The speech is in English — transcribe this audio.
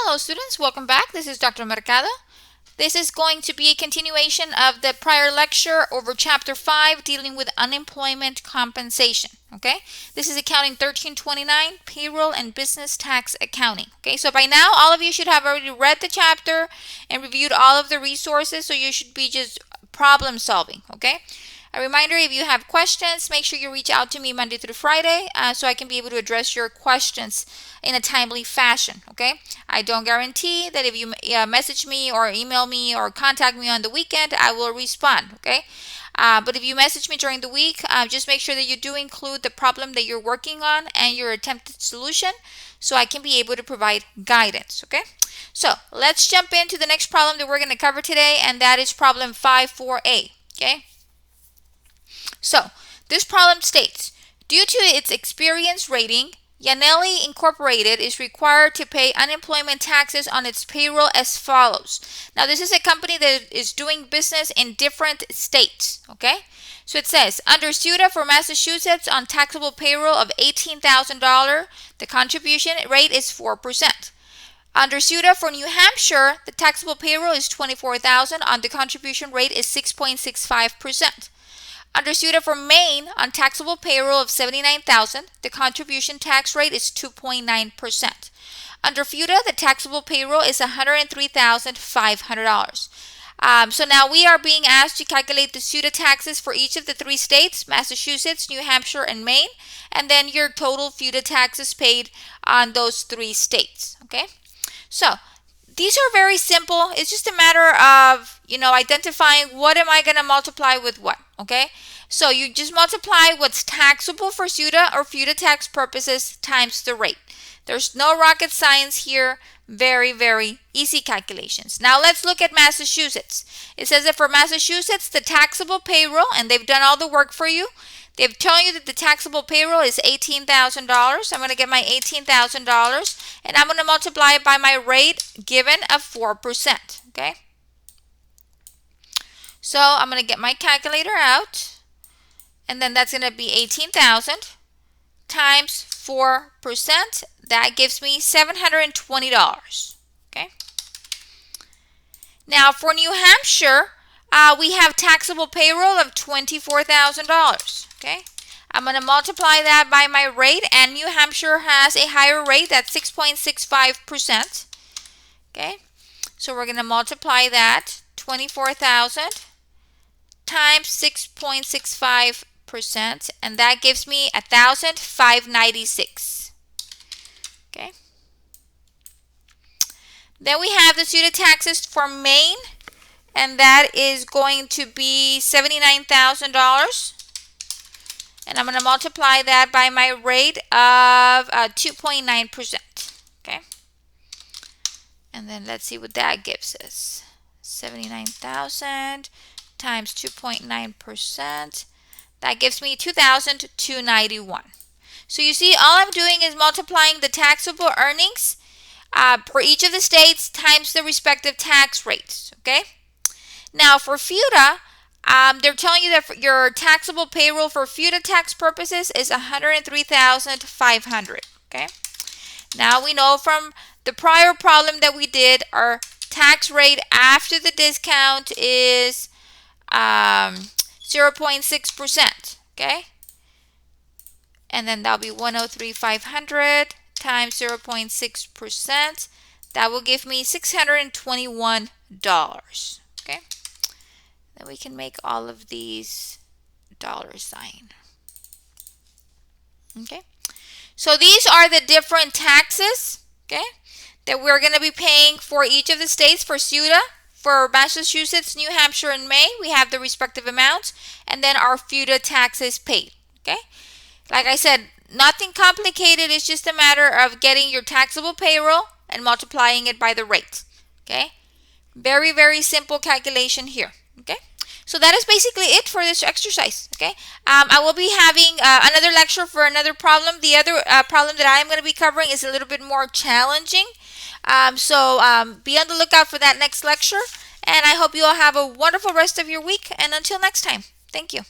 Hello students, welcome back. This is Dr. Mercado. This is going to be a continuation of the prior lecture over Chapter 5 dealing with unemployment compensation. Okay, this is Accounting 1329, Payroll and Business Tax Accounting. Okay, so by now all of you should have already read the chapter and reviewed all of the resources, so you should be just problem solving. Okay, a reminder, if you have questions, make sure you reach out to me Monday through Friday so I can be able to address your questions in a timely fashion. Okay, I don't guarantee that if you message me or email me or contact me on the weekend, I will respond. Okay, but if you message me during the week, just make sure that you do include the problem that you're working on and your attempted solution so I can be able to provide guidance. Okay, so let's jump into the next problem that we're going to cover today, and that is problem 5-4A. Okay, so this problem states, due to its experience rating, Yanelli Incorporated is required to pay unemployment taxes on its payroll as follows. Now, this is a company that is doing business in different states, okay? So it says, under Pseudo for Massachusetts on taxable payroll of $18,000, the contribution rate is 4%. Under Pseudo for New Hampshire, the taxable payroll is $24,000 and the contribution rate is 6.65%. Under Pseudo for Maine, on taxable payroll of $79,000, the contribution tax rate is 2.9%. Under Pseudo, the taxable payroll is $103,500. So now we are being asked to calculate the Pseudo taxes for each of the three states, Massachusetts, New Hampshire, and Maine, and then your total Pseudo taxes paid on those three states. Okay, so these are very simple. It's just a matter of, identifying what am I going to multiply with what, okay? So you just multiply what's taxable for Pseudo or Pseudo tax purposes times the rate. There's no rocket science here. Very, very easy calculations. Now let's look at Massachusetts. It says that for Massachusetts, the taxable payroll, and they've done all the work for you. They've told you that the taxable payroll is $18,000. I'm going to get my $18,000 and I'm going to multiply it by my rate given of 4%. Okay. So I'm going to get my calculator out, and then that's going to be 18,000 times 4%. That gives me $720. Okay. Now for New Hampshire, we have taxable payroll of $24,000. Okay, I'm going to multiply that by my rate, and New Hampshire has a higher rate, that's 6.65%. Okay, so we're going to multiply that 24,000 times 6.65%, and that gives me $1,596. Okay, then we have the Pseudo taxes for Maine, and that is going to be $79,000. And I'm going to multiply that by my rate of 2.9%. Okay. And then let's see what that gives us. 79,000 times 2.9%. That gives me $2,291. So you see, all I'm doing is multiplying the taxable earnings for each of the states times the respective tax rates. Okay. Now for Pseudo, they're telling you that for your taxable payroll for Pseudo tax purposes is $103,500. Okay. Now we know from the prior problem that we did, our tax rate after the discount is 0.6%. Okay. And then that'll be $103,500 times 0.6%. That will give me $621. Okay. Then we can make all of these $sign. Okay. So these are the different taxes, okay, that we're going to be paying for each of the states. For Pseudo, for Massachusetts, New Hampshire, and Maine, we have the respective amounts, and then our Pseudo taxes paid. Okay. Like I said, nothing complicated. It's just a matter of getting your taxable payroll and multiplying it by the rate. Okay. Very, very simple calculation here. Okay. So that is basically it for this exercise. Okay. I will be having another lecture for another problem. The other problem that I am going to be covering is a little bit more challenging. So be on the lookout for that next lecture. And I hope you all have a wonderful rest of your week. And until next time, thank you.